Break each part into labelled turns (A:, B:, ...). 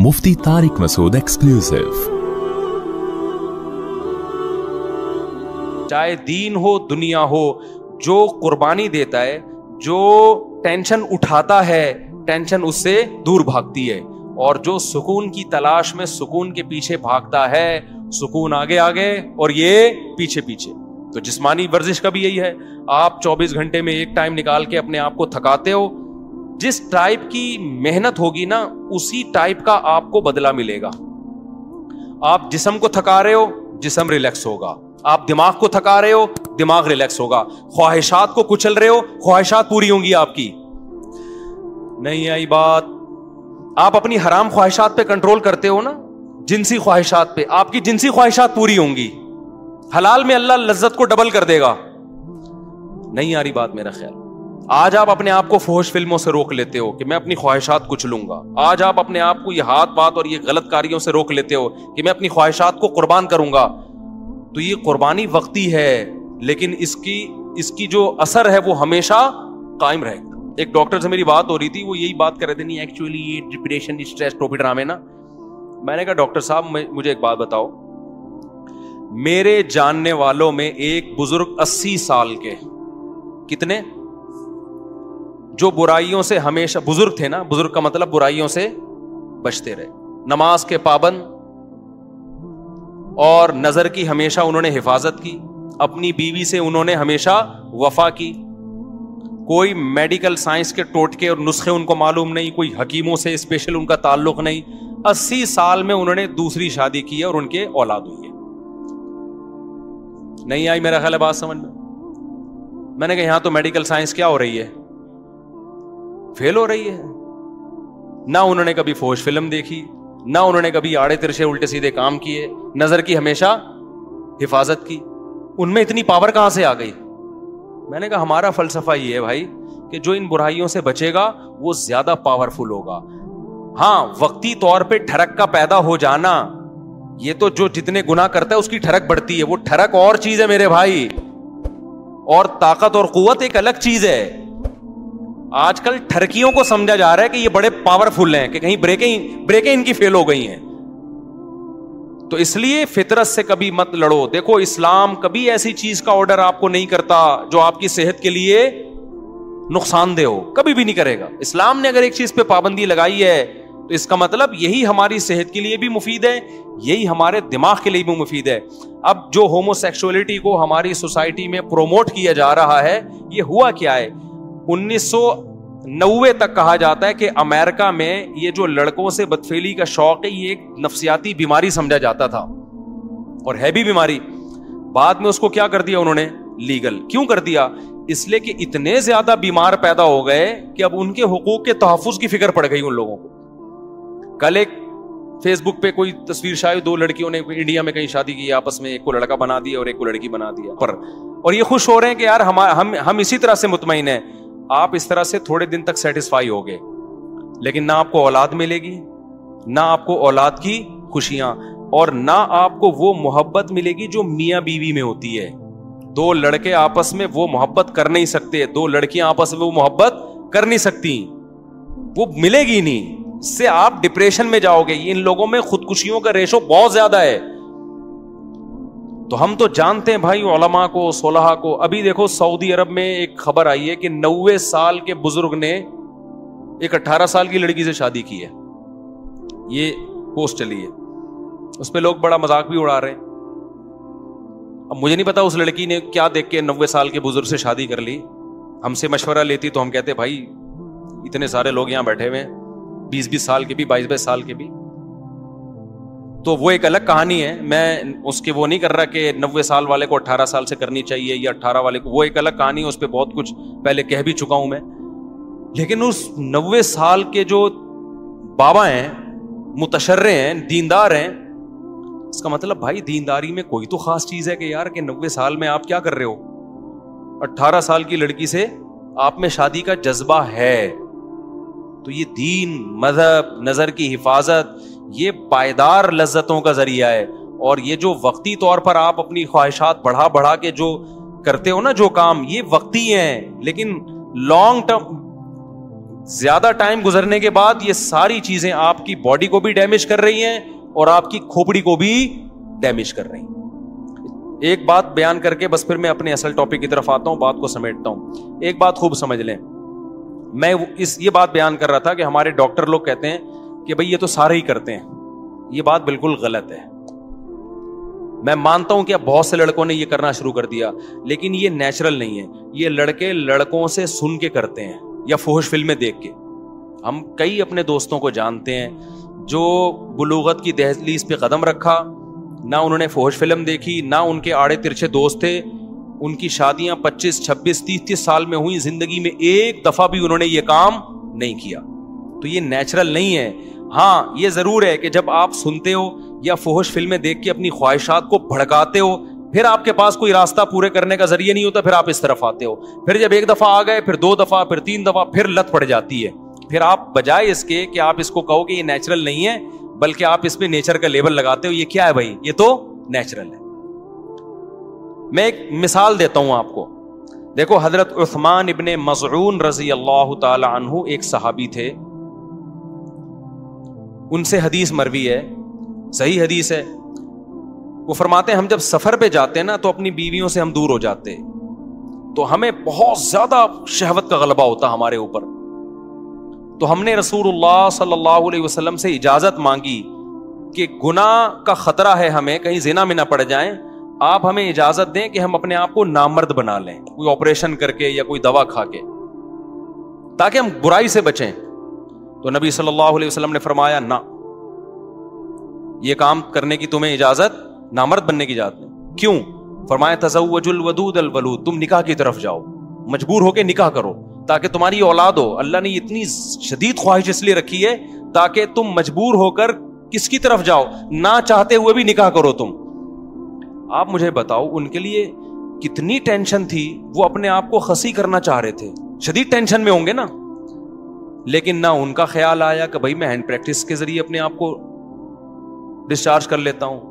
A: मुफ्ती Tariq Masood exclusive.
B: चाहे दीन हो दुनिया हो, जो कुर्बानी देता है, जो टेंशन उठाता है, टेंशन उससे दूर भागती है। और जो सुकून की तलाश में सुकून के पीछे भागता है, सुकून आगे आगे और ये पीछे पीछे। तो जिस्मानी वर्जिश का भी यही है। आप 24 घंटे में एक टाइम निकाल के अपने आप को थकाते हो, जिस टाइप की मेहनत होगी ना, उसी टाइप का आपको बदला मिलेगा। आप जिस्म को थका रहे हो, जिस्म रिलैक्स होगा। आप दिमाग को थका रहे हो, दिमाग रिलैक्स होगा। ख्वाहिशात को कुचल रहे हो, ख्वाहिशात पूरी होंगी आपकी। नहीं आई बात? आप अपनी हराम ख्वाहिशात पे कंट्रोल करते हो ना, जिनसी ख्वाहिशात पे, आपकी जिनसी ख्वाहिशात पूरी होंगी। हलाल में अल्लाह लज्जत को डबल कर देगा। नहीं आ रही बात मेरा ख्याल? आज आप अपने आप को फहश फिल्मों से रोक लेते हो कि मैं अपनी ख्वाहिशात कुचलूंगा। आज आप अपने आप को ये हाथ बात और ये गलत कार्यों से रोक लेते हो कि मैं अपनी ख्वाहिशात को कुर्बान करूंगा। तो ये कुर्बानी वक्ती है, लेकिन इसकी जो असर है वो हमेशा कायम रहेगा। एक डॉक्टर से मेरी बात हो रही थी, वो यही बात कर रहे थे, नहीं एक्चुअली ये डिप्रेशन, स्ट्रेस, टोपी ड्रामे ना। मैंने कहा डॉक्टर साहब मुझे एक बात बताओ, मेरे जानने वालों में एक बुजुर्ग 80 साल के, कितने, जो बुराइयों से हमेशा, बुजुर्ग थे ना, बुजुर्ग का मतलब बुराइयों से बचते रहे, नमाज के पाबंद, और नजर की हमेशा उन्होंने हिफाजत की, अपनी बीवी से उन्होंने हमेशा वफा की, कोई मेडिकल साइंस के टोटके और नुस्खे उनको मालूम नहीं, कोई हकीमों से स्पेशल उनका ताल्लुक नहीं। 80 साल में उन्होंने दूसरी शादी की है और उनके औलाद हुई है। नहीं आई मेरा ख्याल है बात समझ में? मैंने कहा यहां तो मेडिकल साइंस क्या हो रही है, फेल हो रही है। ना उन्होंने कभी फौज फिल्म देखी, ना उन्होंने कभी आड़े तिरछे उल्टे सीधे काम किए, नजर की हमेशा हिफाजत की। उनमें इतनी पावर कहां से आ गई? मैंने कहा हमारा फलसफा ये है भाई कि जो इन बुराइयों से बचेगा वो ज्यादा पावरफुल होगा। हां, वक्ती तौर पे ठरक का पैदा हो जाना, ये तो जो जितने गुनाह करता है उसकी ठरक बढ़ती है, वो ठरक और चीज है मेरे भाई, और ताकत और कुव्वत एक अलग चीज है। आजकल ठरकियों को समझा जा रहा है कि ये बड़े पावरफुल हैं, कि कहीं ब्रेकें इनकी फेल हो गई हैं। तो इसलिए फितरत से कभी मत लड़ो। देखो, इस्लाम कभी ऐसी चीज का ऑर्डर आपको नहीं करता जो आपकी सेहत के लिए नुकसानदेह हो, कभी भी नहीं करेगा। इस्लाम ने अगर एक चीज पे पाबंदी लगाई है तो इसका मतलब यही हमारी सेहत के लिए भी मुफीद है, यही हमारे दिमाग के लिए भी मुफीद है। अब जो होमोसेक्सुअलिटी को हमारी सोसाइटी में प्रोमोट किया जा रहा है, ये हुआ क्या है? 1990 तक कहा जाता है कि अमेरिका में ये जो लड़कों से बदफेली का शौक है, ये एक नफ्सियाती बीमारी समझा जाता था, और है भी बीमारी। बाद में उसको क्या कर दिया उन्होंने? लीगल। क्यों कर दिया? इसलिए कि इतने ज्यादा बीमार पैदा हो गए कि अब उनके हुकूक के तहफ्फुज की फिक्र पड़ गई उन लोगों को। कल एक फेसबुक पे कोई तस्वीर शायद, 2 लड़कियों ने इंडिया में कहीं शादी की आपस में, एक को लड़का बना दिया और एक को लड़की बना दिया पर, और ये खुश हो रहे हैं कि यार हम इसी तरह से मुतमईन हैं। आप इस तरह से थोड़े दिन तक सेटिस्फाई हो गए, लेकिन ना आपको औलाद मिलेगी, ना आपको औलाद की खुशियां, और ना आपको वो मोहब्बत मिलेगी जो मियां बीवी में होती है। 2 लड़के आपस में वो मोहब्बत कर नहीं सकते, 2 लड़कियां आपस में वो मोहब्बत कर नहीं सकती, वो मिलेगी नहीं। इससे आप डिप्रेशन में जाओगे। इन लोगों में खुदकुशियों का रेशो बहुत ज्यादा है। तो हम तो जानते हैं भाई उलमा को, सोलहा को। अभी देखो सऊदी अरब में एक खबर आई है कि 90 साल के बुजुर्ग ने एक 18 साल की लड़की से शादी की है। ये पोस्ट चली है, उस पे लोग बड़ा मजाक भी उड़ा रहे हैं। अब मुझे नहीं पता उस लड़की ने क्या देख के 90 साल के बुजुर्ग से शादी कर ली। हमसे मशवरा लेती तो हम कहते भाई इतने सारे लोग यहां बैठे हुए हैं, 20-20 साल के भी, 22-22 साल के भी, तो वो एक अलग कहानी है। मैं उसके वो नहीं कर रहा कि 90 साल वाले को 18 साल से करनी चाहिए या 18 वाले को, वो एक अलग कहानी है। उस पर बहुत कुछ पहले कह भी चुका हूं मैं। लेकिन उस 90 साल के जो बाबा हैं, मुतशर्रे हैं, दीनदार हैं, इसका मतलब भाई दीनदारी में कोई तो खास चीज है कि यार कि 90 साल में आप क्या कर रहे हो? 18 साल की लड़की से आप में शादी का जज्बा है। तो ये दीन, मजहब, नजर की हिफाजत, ये पायदार लज्जतों का जरिया है। और ये जो वक्ती तौर पर आप अपनी ख्वाहिशात बढ़ा बढ़ा के जो करते हो ना, जो काम, ये वक्ती हैं, लेकिन लॉन्ग टर्म زیادہ ٹائم گزرنے کے بعد یہ ساری چیزیں آپ کی باڈی کو بھی ڈیمیج کر رہی ہیں اور آپ کی کھوپڑی کو بھی ڈیمیج کر رہی ہیں. ایک بات بیان کر کے بس پھر میں اپنے اصل ٹاپک کی طرف آتا ہوں, بات کو سمیٹتا ہوں. ایک بات خوب سمجھ لیں, میں یہ بات بیان کر رہا تھا کہ ہمارے ڈاکٹر لوگ کہتے ہیں کہ بھئی یہ تو سارے ہی کرتے ہیں. یہ بات بالکل غلط ہے. میں مانتا ہوں کہ اب بہت سے لڑکوں نے یہ کرنا شروع کر دیا, لیکن یہ نیچرل نہیں ہے. یہ لڑکے لڑکوں سے سن کے کرتے ہیں یا فحش فلمیں دیکھ کے. ہم کئی اپنے دوستوں کو جانتے ہیں جو بلوغت کی دہلیز پہ قدم رکھا, نہ انہوں نے فحش فلم دیکھی, نہ ان کے آڑے ترچھے دوست تھے, ان کی شادیاں 25, 26, 30 سال میں ہوئی, زندگی میں ایک دفعہ بھی انہوں نے یہ کام نہیں کیا. تو یہ نیچرل نہیں ہے. ہاں یہ ضرور ہے کہ جب آپ سنتے ہو یا فحش فلمیں دیکھ کے اپنی خواہشات کو بھڑکاتے ہو, پھر آپ کے پاس کوئی راستہ پورے کرنے کا ذریعہ نہیں ہوتا, پھر آپ اس طرف آتے ہو. پھر جب ایک دفعہ آ گئے, پھر 2 دفعہ, پھر 3 دفعہ, پھر لت پڑ جاتی ہے. پھر آپ بجائے اس کے کہ آپ اس کو کہو کہ یہ نیچرل نہیں ہے, بلکہ آپ اس پہ نیچر کا لیبل لگاتے ہو. یہ کیا ہے بھائی؟ یہ تو نیچرل ہے. میں ایک مثال دیتا ہوں آپ کو. دیکھو حضرت عثمان ابن مظعون رضی اللہ تعالی عنہ ایک صحابی تھے, ان سے حدیث مروی ہے, صحیح حدیث ہے. وہ فرماتے ہیں ہم جب سفر پہ جاتے ہیں نا تو اپنی بیویوں سے ہم دور ہو جاتے, تو ہمیں بہت زیادہ شہوت کا غلبہ ہوتا ہمارے اوپر. تو ہم نے رسول اللہ صلی اللہ علیہ وسلم سے اجازت مانگی کہ گناہ کا خطرہ ہے, ہمیں کہیں زنا میں نہ پڑ جائیں, آپ ہمیں اجازت دیں کہ ہم اپنے آپ کو نامرد بنا لیں, کوئی آپریشن کر کے یا کوئی دوا کھا کے, تاکہ ہم برائی سے بچیں. تو نبی صلی اللہ علیہ وسلم نے فرمایا نہ, یہ کام کرنے کی تمہیں اجازت, نامرد بننے کی اجازت نہیں. کیوں؟ فرمایا تزوج الودود الولود, تم نکاح کی طرف جاؤ, مجبور ہو کے نکاح کرو تاکہ تمہاری اولاد ہو. اللہ نے اتنی شدید خواہش اس لیے رکھی ہے تاکہ تم مجبور ہو کر کس کی طرف جاؤ, نہ چاہتے ہوئے بھی نکاح کرو تم. آپ مجھے بتاؤ ان کے لیے کتنی ٹینشن تھی, وہ اپنے آپ کو خسی کرنا چاہ رہے تھے, شدید ٹینشن میں ہوں گے نا. لیکن نہ ان کا خیال آیا کہ بھائی میں ہینڈ پریکٹس کے ذریعے اپنے آپ کو ڈسچارج کر لیتا ہوں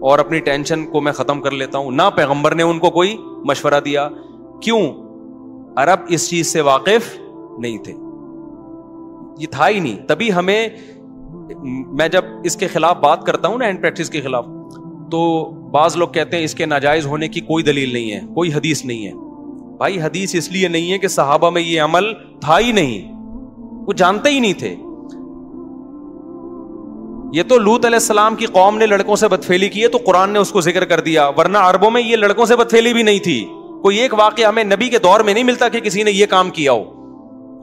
B: اور اپنی ٹینشن کو میں ختم کر لیتا ہوں. نہ پیغمبر نے ان کو کوئی مشورہ دیا. کیوں؟ عرب اس چیز سے واقف نہیں تھے, یہ تھا ہی نہیں. تبھی ہمیں, میں جب اس کے خلاف بات کرتا ہوں نا, ہینڈ پریکٹس کے خلاف, تو بعض لوگ کہتے ہیں اس کے ناجائز ہونے کی کوئی دلیل نہیں ہے, کوئی حدیث نہیں ہے. بھائی حدیث اس لیے نہیں ہے کہ صحابہ میں یہ عمل تھا ہی نہیں, وہ جانتے ہی نہیں تھے. یہ تو لوط علیہ السلام کی قوم نے لڑکوں سے بدفعلی کی ہے تو قرآن نے اس کو ذکر کر دیا, ورنہ عربوں میں یہ لڑکوں سے بدفعلی بھی نہیں تھی. کوئی ایک واقعہ ہمیں نبی کے دور میں نہیں ملتا کہ کسی نے یہ کام کیا ہو,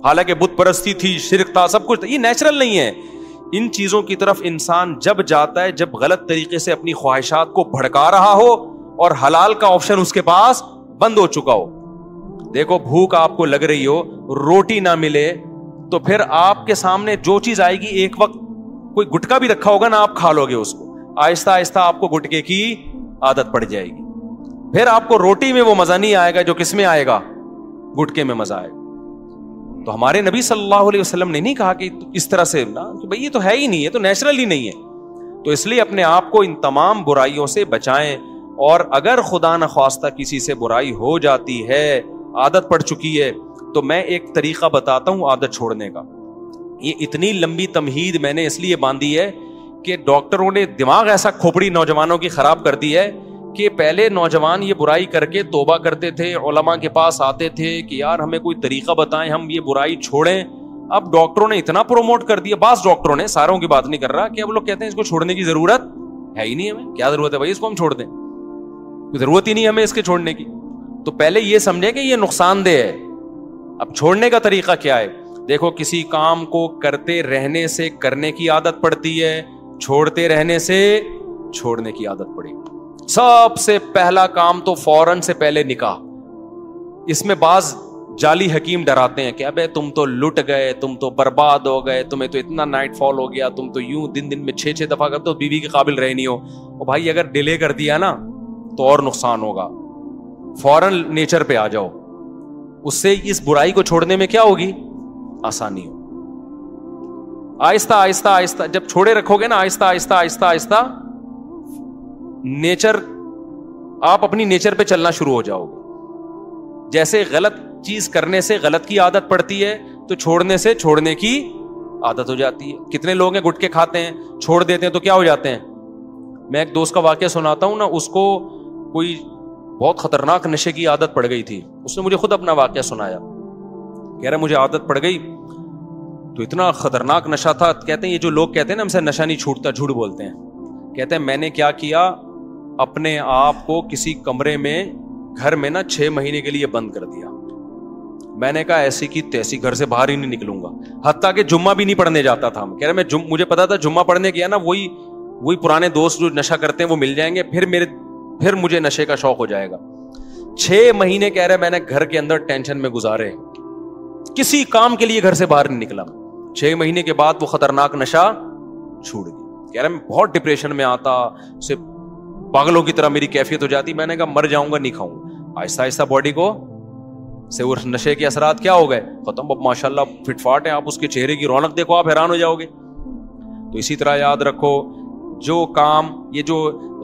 B: حالانکہ بت پرستی تھی, شرک تھا, سب کچھ. یہ نیچرل نہیں ہے. ان چیزوں کی طرف انسان جب جاتا ہے جب غلط طریقے سے اپنی خواہشات کو بھڑکا رہا ہو اور حلال کا آپشن اس کے پاس بند ہو چکا ہو. دیکھو بھوک آپ کو لگ رہی ہو, روٹی نہ ملے, تو پھر آپ کے سامنے جو چیز آئے گی, ایک وقت کوئی گٹکا بھی رکھا ہوگا نا, آپ کھا لو گے اس کو, آہستہ آہستہ آپ کو گٹکے کی عادت پڑ جائے گی. پھر آپ کو روٹی میں وہ مزہ نہیں آئے گا جو کس میں آئے گا, گٹکے میں مزہ آئے گا. تو ہمارے نبی صلی اللہ علیہ وسلم نے نہیں کہا کہ اس طرح سے نا, کہ بھئی یہ تو ہے ہی نہیں, یہ تو نیچرل ہی نہیں ہے. تو اس لیے اپنے آپ کو ان تمام برائیوں سے بچائیں, اور اگر خدا نخواستہ کسی سے برائی ہو جاتی ہے, عادت پڑ چکی ہے, تو میں ایک طریقہ بتاتا ہوں عادت چھوڑنے کا. یہ اتنی لمبی تمہید میں نے اس لیے باندھی ہے کہ ڈاکٹروں نے دماغ ایسا کھوپڑی نوجوانوں کی خراب کر دی ہے کہ پہلے نوجوان یہ برائی کر کے توبہ کرتے تھے, علماء کے پاس آتے تھے کہ یار ہمیں کوئی طریقہ بتائیں, ہم یہ برائی چھوڑیں. اب ڈاکٹروں نے اتنا پروموٹ کر دیا, بعض ڈاکٹروں نے, ساروں کی بات نہیں کر رہا, کہ اب لوگ کہتے ہیں اس کو چھوڑنے کی ضرورت ہے ہی نہیں, ہمیں کیا ضرورت ہے بھائی اس کو ہم چھوڑ دیں, ضرورت ہی نہیں ہمیں اس کے چھوڑنے کی. تو پہلے یہ سمجھیں کہ یہ نقصان دہ ہے. اب چھوڑنے کا طریقہ کیا ہے؟ دیکھو کسی کام کو کرتے رہنے سے کرنے کی عادت پڑتی ہے, چھوڑتے رہنے سے چھوڑنے کی عادت پڑے. سب سے پہلا کام تو فوراً سے پہلے نکاح. اس میں بعض جعلی حکیم ڈراتے ہیں کہ ابے تم تو لٹ گئے, تم تو برباد ہو گئے, تمہیں تو اتنا نائٹ فال ہو گیا, تم تو یوں دن میں 6 دفعہ کرتے ہو, بیوی کے قابل رہے نہیں ہو. اور بھائی اگر ڈیلے کر دیا نا تو اور نقصان ہوگا. فوراً نیچر پہ آ جاؤ, اس سے اس برائی کو چھوڑنے میں کیا ہوگی, آسانی ہو. آہستہ آہستہ آہستہ جب چھوڑے رکھو گے نا, آہستہ آہستہ آہستہ آہستہ نیچر, آپ اپنی نیچر پہ چلنا شروع ہو جاؤ گے. جیسے غلط چیز کرنے سے غلط کی عادت پڑتی ہے, तो छोड़ने से छोड़ने की आदत हो जाती है। कितने लोग हैं गुटखे खाते हैं, छोड़ देते हैं तो क्या हो जाते हैं। मैं एक दोस्त का वाकया सुनाता हूं ना, उसको कोई बहुत खतरनाक नशे की आदत पड़ गई थी। उसने मुझे खुद अपना वाकया सुनाया, कह रहा मुझे आदत पड़ गई तो इतना खतरनाक नशा था। कहते हैं ये जो लोग कहते हैं ना हमसे नशा नहीं छूटता, झूठ बोलते हैं। कहते हैं मैंने क्या किया, अपने आप को किसी कमरे में घर में ना 6 महीने के लिए बंद कर दिया। मैंने कहा ऐसी की तैसी, घर से बाहर ही नहीं निकलूंगा। हत्ता कि जुम्मा भी नहीं पढ़ने जाता था। कह रहे मुझे पता था जुम्मा पढ़ने गया ना वही पुराने दोस्त जो नशा करते हैं वो मिल जाएंगे, फिर मुझे नशे का शौक हो जाएगा। 6 महीने कह रहे मैंने घर के अंदर टेंशन में गुजारे, किसी काम के लिए घर से बाहर नहीं निकला। 6 महीने के बाद वो खतरनाक नशा छूट गया। कह रहे मैं बहुत डिप्रेशन में आता, से पागलों की तरह मेरी कैफियत हो जाती। मैंने कहा मर जाऊंगा नहीं खाऊंगा। आहिस्ता आहिस्ता बॉडी को से उस नशे के असरात क्या हो गए, खत्म। अब माशाल्लाह फिटफाट है, आप उसके चेहरे की रौनक देखो, आप हैरान हो जाओगे। तो इसी तरह याद रखो, जो काम ये जो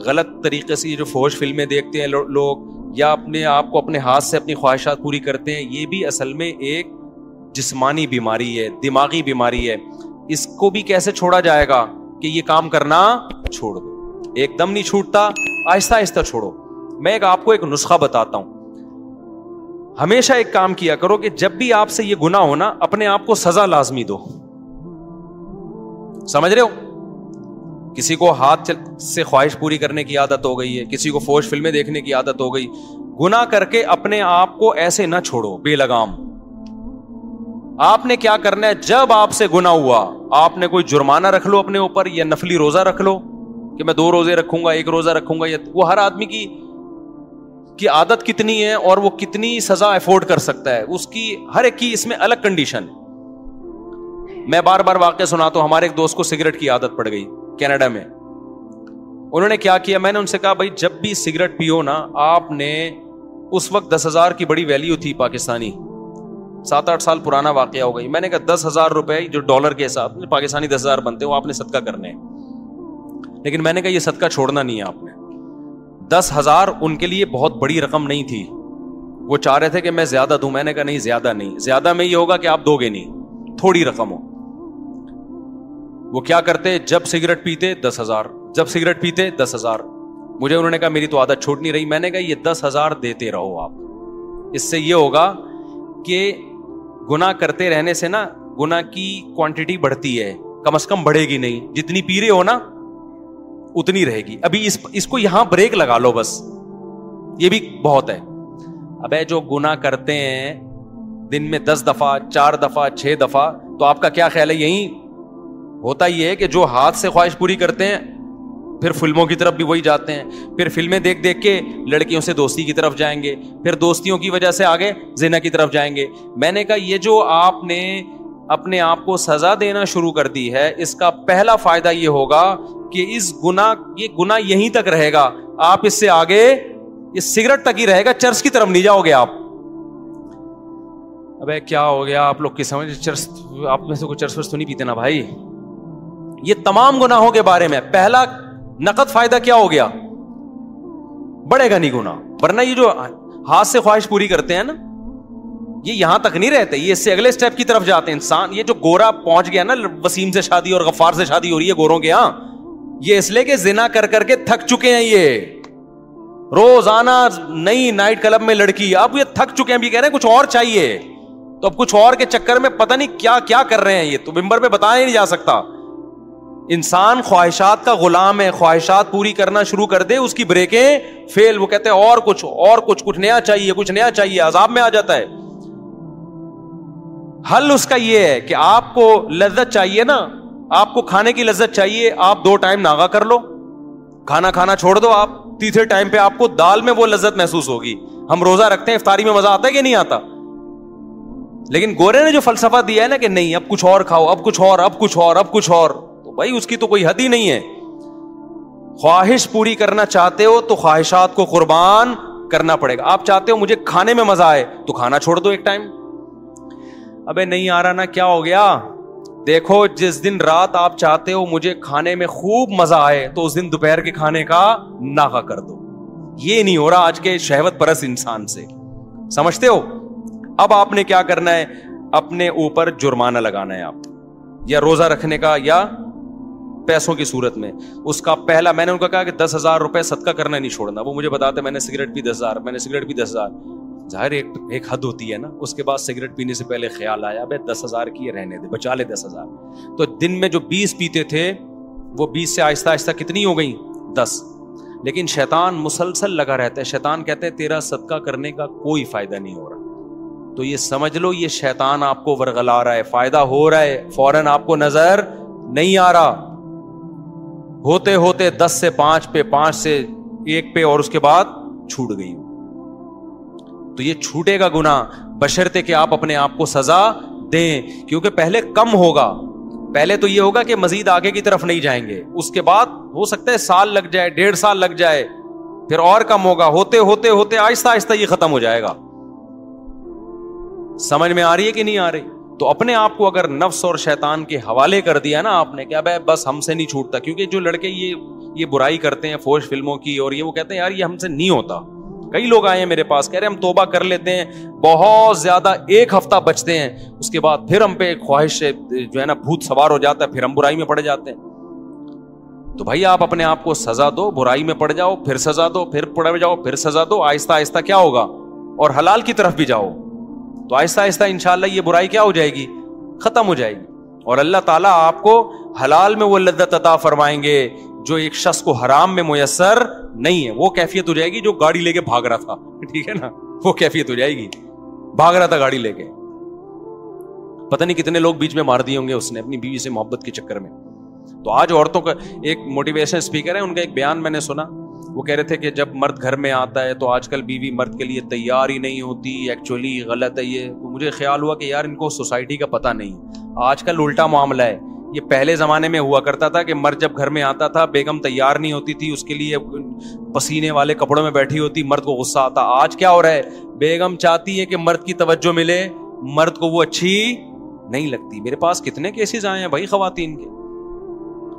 B: गलत तरीके से ये जो फौज फिल्में देखते हैं लोग, या अपने आप को अपने हाथ से अपनी ख्वाहिशात पूरी करते हैं, ये भी असल में एक जिस्मानी बीमारी है, दिमागी बीमारी है। इसको भी कैसे छोड़ा जाएगा कि ये काम करना छोड़ दो। एकदम नहीं छूटता, आहिस्ता आहिस्ता छोड़ो। मैं आपको एक नुस्खा बताता हूं। हमेशा एक काम किया करो कि जब भी आपसे ये गुनाह हो ना, अपने आप को सजा लाजमी दो। समझ रहे हो, किसी को हाथ से ख्वाहिश पूरी करने की आदत हो गई है, किसी को फौज फिल्में देखने की आदत हो गई। गुनाह करके अपने आप को ऐसे ना छोड़ो बेलगाम। आपने क्या करना है, जब आपसे गुनाह हुआ आपने कोई जुर्माना रख लो अपने ऊपर, या नफली रोजा रख लो कि मैं 2 रोजे रखूंगा, 1 रोजा रखूंगा। या वो हर आदमी की आदत कितनी है और वो कितनी सजा अफोर्ड कर सकता है, उसकी हर एक की इसमें अलग कंडीशन। मैं बार बार वाकया सुनाता हूं। हमारे एक दोस्त को सिगरेट की आदत पड़ गई कनाडा में। उन्होंने क्या किया, मैंने उनसे कहा भाई जब भी सिगरेट पियो ना, आपने उस वक्त 10,000 की बड़ी वैल्यू थी पाकिस्तानी, 7-8 साल पुराना वाकया हो गई। मैंने कहा 10,000 रुपए जो डॉलर के हिसाब से पाकिस्तानी 10,000 बनते हैं, वो आपने सदका करने हैं। लेकिन मैंने कहा ये सदका छोड़ना नहीं है आपने। 10,000 उनके लिए बहुत बड़ी रकम नहीं थी। वो चाह रहे थे कि मैं ज्यादा दूं। मैंने कहा नहीं, ज्यादा नहीं, ज्यादा में ये होगा कि आप दोगे नहीं, थोड़ी रकम हो। वो क्या करते, जब सिगरेट पीते 10,000, जब सिगरेट पीते 10,000। मुझे उन्होंने कहा मेरी तो आदत छूट नहीं रही। मैंने कहा ये 10,000 देते रहो आप, इससे ये होगा कि गुनाह करते रहने से ना गुनाह की क्वांटिटी बढ़ती है, कम से कम बढ़ेगी नहीं। जितनी पी रहे हो ना उतनी रहेगी। अभी इसको यहां ब्रेक लगा लो बस, ये भी बहुत है। अबे जो गुनाह करते हैं दिन में 10 दफा, 4 दफा, 6 दफा, तो आपका क्या ख्याल है, यही होता ही है कि जो हाथ से ख्वाहिश पूरी करते हैं फिर फिल्मों की तरफ भी वही जाते हैं, फिर फिल्में देख देख के लड़कियों से दोस्ती की तरफ जाएंगे, फिर दोस्तियों की वजह से आगे जिना की तरफ जाएंगे। मैंने कहा ये जो आपने अपने आप को सजा देना शुरू कर दी है, इसका पहला फायदा ये होगा कि ये गुनाह यहीं तक रहेगा, आप इससे आगे इस सिगरेट तक ही रहेगा, चर्च की तरफ नहीं जाओगे आप। अबे क्या हो गया आप लोग की समझ, चर्च आप में से कोई चर्च वर्च तो नहीं पीते ना भाई। ये तमाम गुनाहों के बारे में पहला नकद फायदा क्या हो गया, बढ़ेगा नहीं गुनाह। वरना ये जो हाथ से ख्वाहिश पूरी करते हैं ना, ये यहां तक नहीं रहते, ये इससे अगले स्टेप की तरफ जाते हैं इंसान। ये जो गोरा पहुंच गया ना, वसीम से शादी और गफ्फार से शादी हो रही है गोरों के यहां, ये इसलिए कि जिना कर करके थक चुके हैं। ये रोजाना नई नाइट क्लब में लड़की, अब ये थक चुके हैं, भी कह रहे हैं कुछ और चाहिए। तो अब कुछ और के चक्कर में पता नहीं क्या क्या कर रहे हैं। ये तो मिंबर पे बताया ही नहीं जा सकता। इंसान ख्वाहिशात का गुलाम है, ख्वाहिशात पूरी करना शुरू कर दे, उसकी ब्रेकें फेल। वो कहते हैं और कुछ नया चाहिए, कुछ नया चाहिए, अजाब में आ जाता है। हल उसका ये है कि आपको लज्जत चाहिए ना, आपको खाने की लज्जत चाहिए, आप 2 टाइम नागा कर लो, खाना खाना छोड़ दो। आप तीसरे टाइम पे आपको दाल में वो लज्जत महसूस होगी। हम रोजा रखते हैं, इफ्तारी में मजा आता है कि नहीं आता? लेकिन गोरे ने जो फलसफा दिया है ना कि नहीं अब कुछ और खाओ, अब कुछ और, अब कुछ और, अब कुछ और, तो भाई उसकी तो कोई हद ही नहीं है। ख्वाहिश पूरी करना चाहते हो तो ख्वाहिशात को कुर्बान करना पड़ेगा। आप चाहते हो मुझे खाने में मजा आए तो खाना छोड़ दो एक टाइम। अबे नहीं आ रहा ना, क्या हो गया? देखो जिस दिन रात आप चाहते हो मुझे खाने में खूब मजा आए, तो उस दिन दोपहर के खाने का नागा कर दो। ये नहीं हो रहा आज के शहवत परस्त इंसान से, समझते हो? अब आपने क्या करना है, اپنے اوپر جرمانہ لگانا ہے آپ, یا روزہ رکھنے کا یا پیسوں کی صورت میں. اس کا پہلا, میں نے ان کو کہا کہ 10,000 روپے صدقہ کرنا نہیں چھوڑنا. وہ مجھے بتاتے میں نے سگریٹ پی 10,000, میں نے سگریٹ پی 10,000. ظاہر ایک حد ہوتی ہے نا. اس کے بعد سگریٹ پینے سے پہلے خیال آیا بھائی 10,000 کی رہنے دے, بچا لے 10,000. تو دن میں جو 20 پیتے تھے وہ 20 سے آہستہ آہستہ کتنی ہو گئی, 10. لیکن شیطان مسلسل لگا رہتا ہے. شیطان کہتے ہیں تیرا صدقہ کرنے کا کوئی فائدہ نہیں ہو رہا. تو یہ سمجھ لو یہ شیطان آپ کو ورغلا رہا ہے, فائدہ ہو رہا ہے, فوراً آپ کو نظر نہیں آ رہا. ہوتے ہوتے 10 سے 5 پہ, 5 سے 1 پہ, اور اس کے بعد چھوٹ گئی. تو یہ چھوٹے گا گناہ بشرطے کہ آپ اپنے آپ کو سزا دیں, کیونکہ پہلے کم ہوگا. پہلے تو یہ ہوگا کہ مزید آگے کی طرف نہیں جائیں گے, اس کے بعد ہو سکتا ہے سال لگ جائے, 1.5 سال لگ جائے, پھر اور کم ہوگا. ہوتے ہوتے ہوتے آہستہ آہستہ یہ ختم ہو جائے گا. سمجھ میں آ رہی ہے کہ نہیں آ رہی؟ تو اپنے آپ کو اگر نفس اور شیطان کے حوالے کر دیا نا آپ نے, کیا بھائی بس ہم سے نہیں چھوٹتا. کیونکہ جو لڑکے یہ برائی کرتے ہیں فوش فلموں کی, اور یہ وہ کہتے ہیں یار یہ ہم سے نہیں ہوتا. کئی لوگ آئے ہیں میرے پاس کہہ رہے ہیں ہم توبہ کر لیتے ہیں, بہت زیادہ 1 ہفتہ بچتے ہیں, اس کے بعد پھر ہم پہ خواہش جو ہے نا بھوت سوار ہو جاتا ہے, پھر ہم برائی میں پڑ جاتے ہیں. تو بھائی آپ اپنے آپ کو سزا دو, برائی میں پڑ جاؤ, پھر سزا دو, پھر پڑ جاؤ, پھر سزا دو. آہستہ آہستہ کیا ہوگا, اور حلال کی طرف بھی جاؤ, تو آہستہ آہستہ انشاءاللہ یہ برائی کیا ہو جائے گی, ختم ہو جائے گی. اور اللہ تعالیٰ آپ کو حلال میں وہ لذت عطا فرمائیں گے جو ایک شخص کو حرام میں میسر نہیں ہے. وہ کیفیت ہو جائے گی جو گاڑی لے کے بھاگ رہا تھا, ٹھیک ہے نا, وہ کیفیت ہو جائے گی. بھاگ رہا تھا گاڑی لے کے, پتہ نہیں کتنے لوگ بیچ میں مار دیے ہوں گے اس نے اپنی بیوی سے محبت کے چکر میں. تو آج عورتوں کا ایک موٹیویشن اسپیکر ہے, ان کا ایک بیان میں نے سنا. وہ کہہ رہے تھے کہ جب مرد گھر میں آتا ہے تو آج کل بیوی مرد کے لیے تیار ہی نہیں ہوتی. ایکچولی غلط ہے یہ. تو مجھے خیال ہوا کہ یار ان کو سوسائٹی کا پتہ نہیں. آج کل الٹا معاملہ ہے. یہ پہلے زمانے میں ہوا کرتا تھا کہ مرد جب گھر میں آتا تھا بیگم تیار نہیں ہوتی تھی, اس کے لیے پسینے والے کپڑوں میں بیٹھی ہوتی, مرد کو غصہ آتا. آج کیا ہو رہا ہے, بیگم چاہتی ہے کہ مرد کی توجہ ملے, مرد کو وہ اچھی نہیں لگتی. میرے پاس کتنے کیسز آئے ہیں بھائی خواتین کے.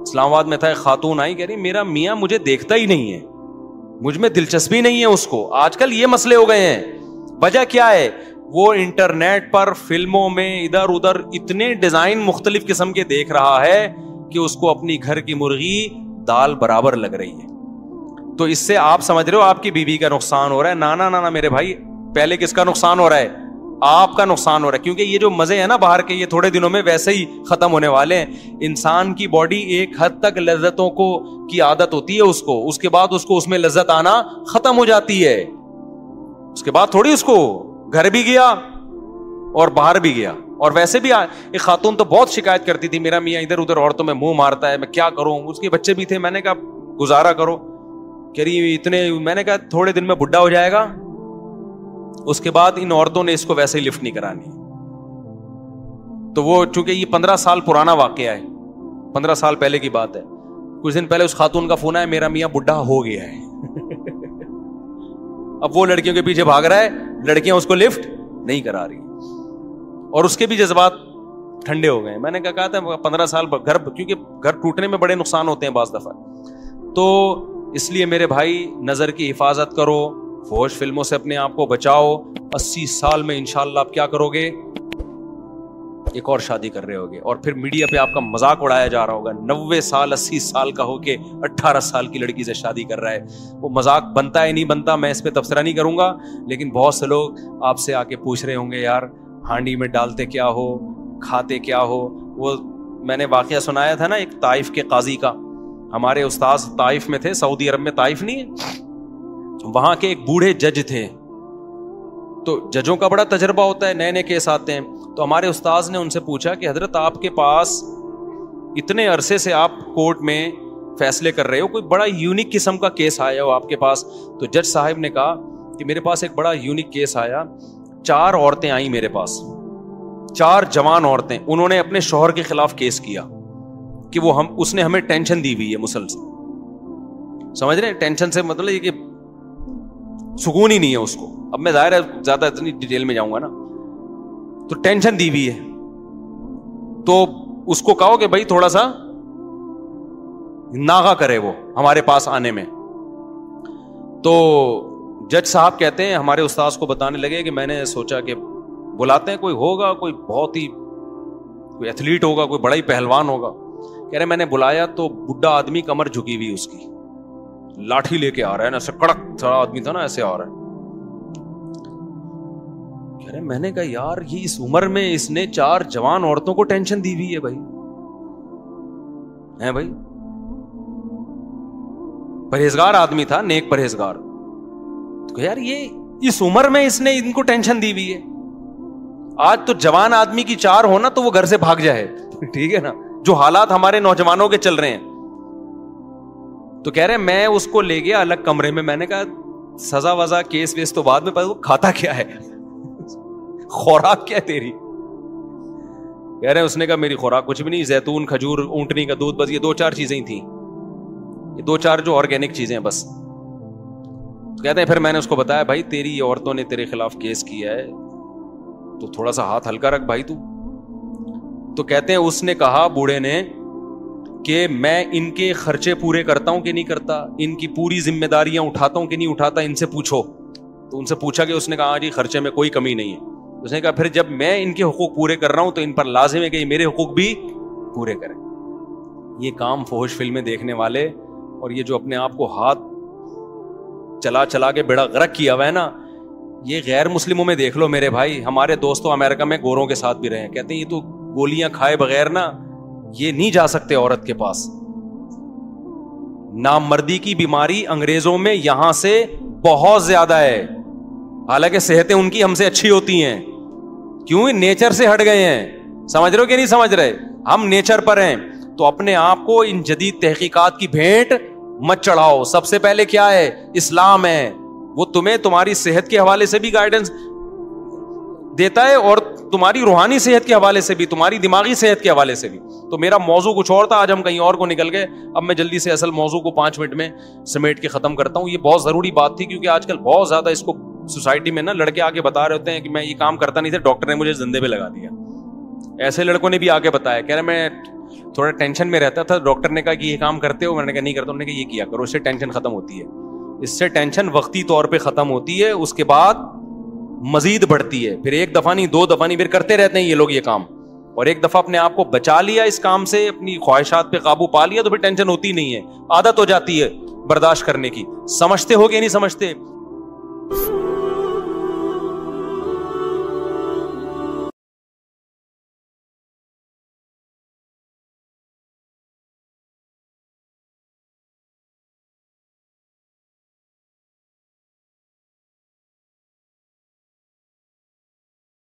B: اسلام آباد میں تھا, ایک خاتون آئی, کہہ رہی میرا میاں مجھے دیکھتا ہی نہیں ہے, مجھ میں دلچسپی نہیں ہے اس کو. آج کل یہ مسئلے ہو گئے ہیں. وجہ کیا ہے, وہ انٹرنیٹ پر فلموں میں ادھر ادھر اتنے ڈیزائن مختلف قسم کے دیکھ رہا ہے کہ اس کو اپنی گھر کی مرغی دال برابر لگ رہی ہے. تو اس سے آپ سمجھ رہے ہو آپ کی بیوی کا نقصان ہو رہا ہے. نانا میرے بھائی, پہلے کس کا نقصان ہو رہا ہے, آپ کا نقصان ہو رہا ہے. کیونکہ یہ جو مزے ہیں نا باہر کے, یہ تھوڑے دنوں میں ویسے ہی ختم ہونے والے ہیں. انسان کی باڈی ایک حد تک لذتوں کو کی عادت ہوتی ہے اس کو, اس کے بعد اس کو اس میں لذت آنا ختم ہو جاتی ہے. اس کے بعد تھوڑی اس کو گھر بھی گیا اور باہر بھی گیا. اور ویسے بھی ایک خاتون تو بہت شکایت کرتی تھی, میرا میاں ادھر ادھر عورتوں میں منہ مارتا ہے, میں کیا کروں. اس کے بچے بھی تھے, میں نے کہا گزارا کرو. کہہ رہی اتنے, میں نے کہا تھوڑے دن میں بڈھا ہو جائے گا, اس کے بعد ان عورتوں نے اس کو ویسے ہی لفٹ نہیں کرانی. تو وہ چونکہ یہ 15 سال پرانا واقعہ ہے, 15 سال پہلے کی بات ہے. کچھ دن پہلے اس خاتون کا فون آیا, میرا میاں بڈھا ہو گیا ہے. اب وہ لڑکیوں کے پیچھے بھاگ رہا ہے, لڑکیاں اس کو لفٹ نہیں کرا رہی, اور اس کے بھی جذبات ٹھنڈے ہو گئے. میں نے کہا تھا 15 سال گھر, کیونکہ گھر ٹوٹنے میں بڑے نقصان ہوتے ہیں بعض دفعہ. تو اس لیے میرے بھائی نظر کی حفاظت کرو, فوش فلموں سے اپنے آپ کو بچاؤ. 80 سال میں انشاءاللہ آپ کیا کرو گے, ایک اور شادی کر رہے ہوگے, اور پھر میڈیا پہ آپ کا مذاق اڑایا جا رہا ہوگا. 90 سال 80 سال کا ہو کے 18 سال کی لڑکی سے شادی کر رہا ہے. وہ مذاق بنتا ہے نہیں بنتا, میں اس پہ تبصرہ نہیں کروں گا, لیکن بہت سے لوگ آپ سے آ کے پوچھ رہے ہوں گے یار ہانڈی میں ڈالتے کیا ہو, کھاتے کیا ہو. وہ میں نے واقعہ سنایا تھا نا ایک طائف کے قاضی کا. ہمارے استاذ طائف میں تھے, سعودی عرب میں طائف نہیں ہے, وہاں کے ایک بوڑھے جج تھے. تو ججوں کا بڑا تجربہ ہوتا ہے, نئے نئے کیس آتے ہیں. تو ہمارے استاذ نے ان سے پوچھا کہ حضرت آپ کے پاس اتنے عرصے سے آپ کورٹ میں فیصلے کر رہے ہو, کوئی بڑا یونیک قسم کا کیس آیا ہو آپ کے پاس. تو جج صاحب نے کہا کہ میرے پاس ایک بڑا یونیک کیس آیا. 4 عورتیں آئیں میرے پاس, 4 جوان عورتیں. انہوں نے اپنے شوہر کے خلاف کیس کیا کہ وہ اس نے ہمیں ٹینشن دی ہوئی ہے مسلسل. سمجھ رہے ہیں, ٹینشن سے مطلب یہ کہ سکون ہی نہیں ہے اس کو. اب میں ظاہر ہے زیادہ اتنی ڈیٹیل میں جاؤں گا نا, تو ٹینشن دی ہوئی ہے. تو اس کو کہو کہ بھائی تھوڑا سا ناغا کرے وہ ہمارے پاس آنے میں. تو جج صاحب کہتے ہیں ہمارے استاذ کو بتانے لگے کہ میں نے سوچا کہ बुलाते हैं, कोई होगा, कोई बहुत ही कोई एथलीट होगा, कोई बड़ा ही पहलवान होगा। कह रहे मैंने बुलाया तो बुढ़ा आदमी, कमर झुकी हुई उसकी, लाठी लेके आ रहा है ना, ऐसा कड़क सा आदमी था ना, ऐसे आ रहा है। कह रहे मैंने कहा यार ये इस उम्र में इसने 4 जवान औरतों को टेंशन दी हुई है भाई, है भाई। परहेजगार आदमी था, नेक परहेजगार। तो यार ये इस उम्र में इसने इनको टेंशन दी हुई है। आज तो जवान आदमी की 4 होना तो वो घर से भाग जाए, ठीक है ना, जो हालात हमारे नौजवानों के चल रहे हैं। तो कह रहे मैं उसको ले गया अलग कमरे में। मैंने कहा सजा वजा केस वेस तो बाद में, पर वो खाता क्या है, खुराक क्या है तेरी? कह रहे उसने कहा मेरी खुराक कुछ भी नहीं, जैतून, खजूर, ऊंटनी का दूध, बस ये 2-4 चीजें ही थी, ये 2-4 जो ऑर्गेनिक चीजें बस। तो कहते हैं फिर मैंने उसको बताया भाई तेरी ये औरतों ने तेरे खिलाफ केस किया है, तो थोड़ा सा हाथ हल्का रख भाई तू। तो कहते हैं उसने कहा, बूढ़े ने, कि मैं इनके खर्चे पूरे करता हूं कि नहीं करता, इनकी पूरी जिम्मेदारियां उठाता हूं कि नहीं उठाता, इनसे पूछो। तो उनसे पूछा कि उसने कहा जी खर्चे में कोई कमी नहीं है। उसने कहा फिर जब मैं इनके हुकूक पूरे कर रहा हूं तो इन पर लाजिम है कि मेरे हुकूक भी पूरे करें। ये काम फौज फिल्में देखने वाले और ये जो अपने आप को हाथ चला चला के बेड़ा गर्क किया हुआ है ना, ये गैर मुस्लिमों में देख लो मेरे भाई। हमारे दोस्तों अमेरिका में गोरों के साथ भी रहे हैं, कहते हैं ये तो गोलियां खाए बगैर ना ये नहीं जा सकते औरत के पास। नामर्दी की बीमारी अंग्रेजों में यहां से बहुत ज्यादा है, हालांकि सेहतें उनकी हमसे अच्छी होती हैं। क्यों? नेचर से हट गए हैं। समझ रहे हो कि नहीं समझ रहे? हम नेचर पर हैं। तो अपने आप को इन जदीद तहकीकात की भेंट मत चढ़ाओ। सबसे पहले क्या है? इस्लाम है। वो तुम्हें तुम्हारी सेहत के हवाले से भी गाइडेंस देता है और तुम्हारी रूहानी सेहत के हवाले से भी, तुम्हारी दिमागी सेहत के हवाले से भी। तो मेरा मौजू कुछ और था, आज हम कहीं और को निकल गए। अब मैं जल्दी से असल मौजू को 5 मिनट में समेट के खत्म करता हूं। ये बहुत जरूरी बात थी क्योंकि आजकल बहुत ज्यादा इसको सोसाइटी में ना लड़के आके बता रहे होते हैं कि मैं ये काम करता नहीं था, डॉक्टर ने मुझे जिंदे पे लगा दिया। ऐसे लड़कों ने भी आके बताया, कह रहे मैं थोड़ा टेंशन में रहता था, डॉक्टर ने कहा कि ये काम करते हो, मैंने कहा नहीं करता। उन्होंने कहा ये किया करो, इससे टेंशन खत्म होती है। इससे टेंशन वक्ती तौर पे खत्म होती है, उसके बाद मजीद बढ़ती है। फिर 1 दफा नहीं 2 दफा नहीं, फिर करते रहते हैं ये लोग ये काम। और एक दफा अपने आप को बचा लिया इस काम से, अपनी ख्वाहिशात पे काबू पा लिया, तो फिर टेंशन होती नहीं है, आदत हो जाती है बर्दाश्त करने की। समझते हो कि नहीं समझते?